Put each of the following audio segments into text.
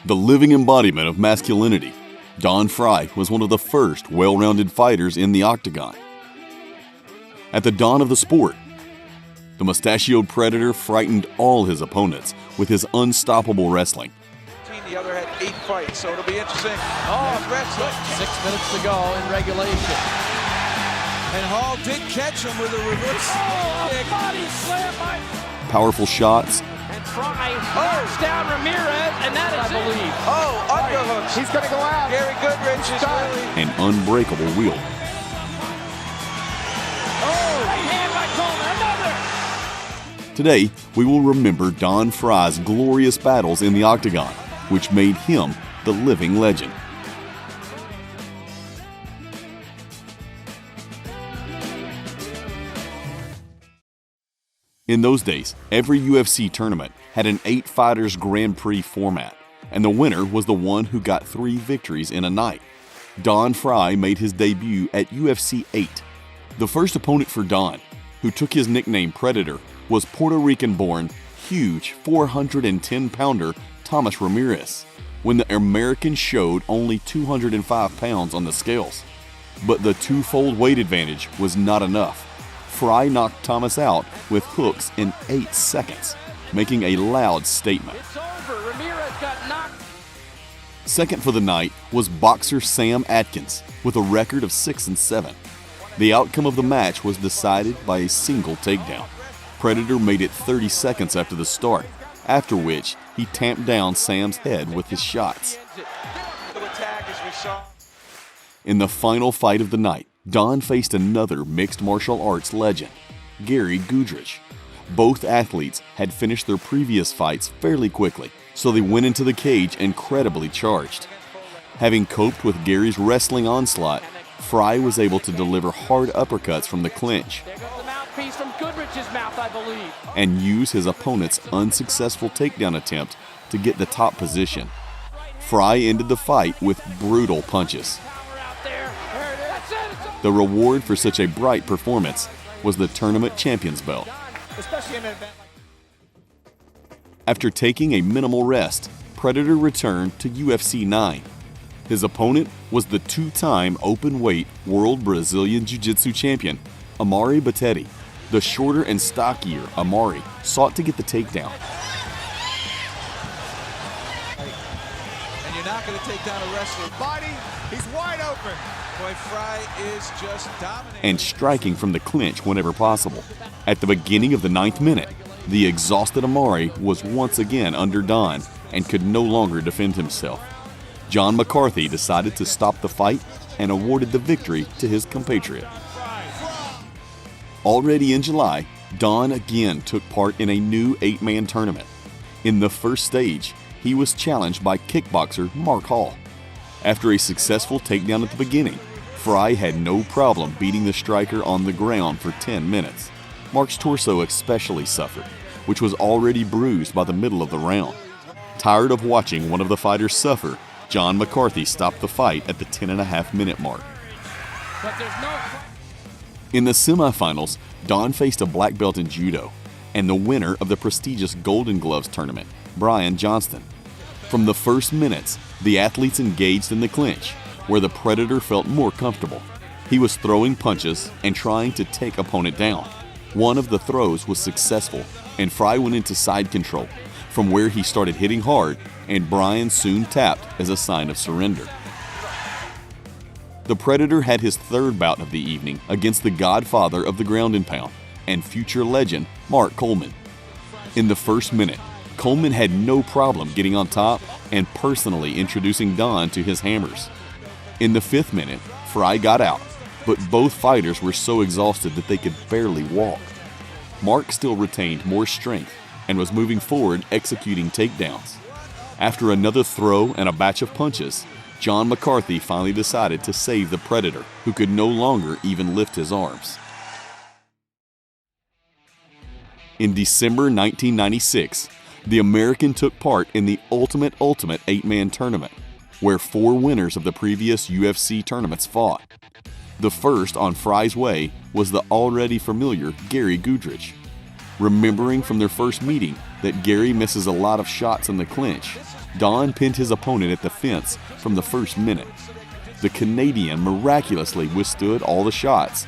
The living embodiment of masculinity, Don Frye was one of the first well-rounded fighters in the octagon. At the dawn of the sport, the mustachioed predator frightened all his opponents with his unstoppable wrestling. The other had 8 fights, so it'll be interesting. Wrestling. 6 minutes to go in regulation. And Hall did catch him with a reverse kick. Body slam by Powerful shots. And Frye knocks down Ramirez, and that is, I believe. Underhooks. He's going to go out. Gary Goodrich is really... An unbreakable wield. Right hand by Coleman, another. Today, we will remember Don Frye's glorious battles in the octagon, which made him the living legend. In those days, every UFC tournament had an 8 fighters Grand Prix format, and the winner was the one who got 3 victories in a night. Don Frye made his debut at UFC 8. The first opponent for Don, who took his nickname Predator, was Puerto Rican-born, huge 410-pounder Thomas Ramirez, when the American showed only 205 pounds on the scales. But the twofold weight advantage was not enough. Frye knocked Thomas out with hooks in 8 seconds, making a loud statement. It's over. Ramirez got knocked. Second for the night was boxer Sam Atkins with a record of 6-7. The outcome of the match was decided by a single takedown. Predator made it 30 seconds after the start, after which he tamped down Sam's head with his shots. In the final fight of the night, Don faced another mixed martial arts legend, Gary Goodrich. Both athletes had finished their previous fights fairly quickly, so they went into the cage incredibly charged. Having coped with Gary's wrestling onslaught, Frye was able to deliver hard uppercuts from the clinch. There goes the mouthpiece from Goodrich's mouth, I believe. And use his opponent's unsuccessful takedown attempt to get the top position. Frye ended the fight with brutal punches. Out there. There it is. That's it. It's over. The reward for such a bright performance was the tournament champion's belt. Especially in an event like After taking a minimal rest, Predator returned to UFC 9. His opponent was the 2-time open-weight World Brazilian Jiu-Jitsu champion, Amari Battetti. The shorter and stockier Amari sought to get the takedown. And you're not going to take down a wrestler. body. He's wide open. Boy, Frye is just dominating. And striking from the clinch whenever possible. At the beginning of the 9th minute, the exhausted Amari was once again under Don and could no longer defend himself. John McCarthy decided to stop the fight and awarded the victory to his compatriot. Already in July, Don again took part in a new 8-man tournament. In the first stage, he was challenged by kickboxer Mark Hall. After a successful takedown at the beginning, Frye had no problem beating the striker on the ground for 10 minutes. Mark's torso especially suffered, which was already bruised by the middle of the round. Tired of watching one of the fighters suffer, John McCarthy stopped the fight at the 10.5-minute mark. But there's no... In the semifinals, Don faced a black belt in judo and the winner of the prestigious Golden Gloves tournament, Brian Johnston. From the first minutes, the athletes engaged in the clinch, where the Predator felt more comfortable. He was throwing punches and trying to take opponent down. One of the throws was successful, and Frye went into side control, from where he started hitting hard, and Brian soon tapped as a sign of surrender. The Predator had his third bout of the evening against the godfather of the ground and pound and future legend Mark Coleman. In the first minute, Coleman had no problem getting on top and personally introducing Don to his hammers. In the 5th minute, Frye got out, but both fighters were so exhausted that they could barely walk. Mark still retained more strength and was moving forward executing takedowns. After another throw and a batch of punches, John McCarthy finally decided to save the Predator, who could no longer even lift his arms. In December 1996, the American took part in the ultimate 8-man tournament, where 4 winners of the previous UFC tournaments fought. The first on Frye's way was the already familiar Gary Goodrich. Remembering from their first meeting that Gary misses a lot of shots in the clinch, Don pinned his opponent at the fence from the first minute. The Canadian miraculously withstood all the shots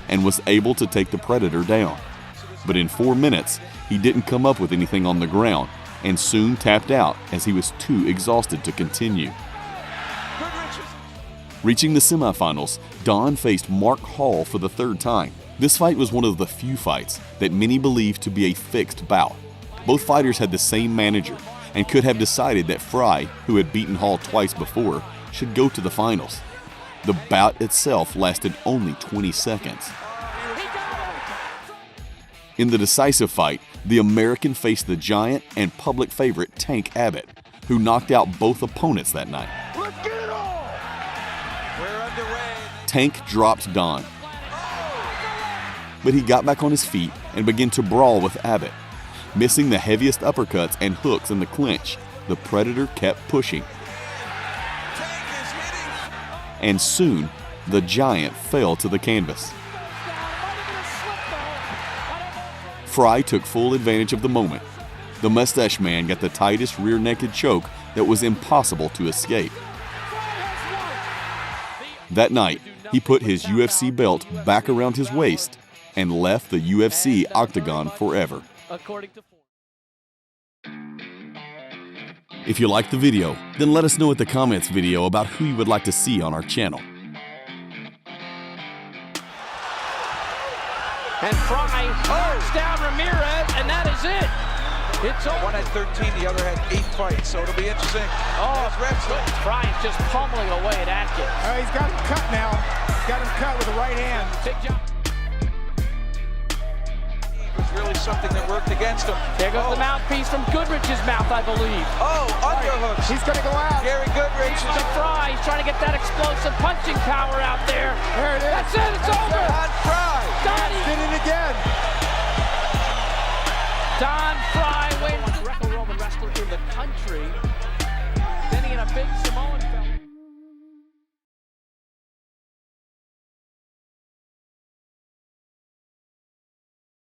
and was able to take the Predator down. But in 4 minutes, he didn't come up with anything on the ground and soon tapped out as he was too exhausted to continue. Reaching the semifinals, Don faced Mark Hall for the third time. This fight was one of the few fights that many believed to be a fixed bout. Both fighters had the same manager and could have decided that Frye, who had beaten Hall twice before, should go to the finals. The bout itself lasted only 20 seconds. In the decisive fight, the American faced the giant and public favorite Tank Abbott, who knocked out both opponents that night. Tank dropped Don, but he got back on his feet and began to brawl with Abbott. Missing the heaviest uppercuts and hooks in the clinch, the Predator kept pushing. And soon, the giant fell to the canvas. Frye took full advantage of the moment. The mustache man got the tightest rear naked choke that was impossible to escape. That night, he put his UFC belt back around his waist and left the UFC octagon forever. If you liked the video, then let us know in the comments video about who you would like to see on our channel. And Frye knocks down Ramirez, and that is it. It's over. One had 13, the other had 8 fights, so it'll be interesting. Oh, Frye's just pummeling away at Atkins. He's got him cut now. He's got him cut with the right hand. Big jump. It was really something that worked against him. There goes the mouthpiece from Goodrich's mouth, I believe. Oh, underhooks. He's going to go out. Gary Goodrich is To Frye, he's trying to get that explosive punching power out there. There it is. That's it, it's over. Don Frye. Did it again. Don Frye wins. Greco-Roman wrestler in the country. Then he had a big Samoan fella.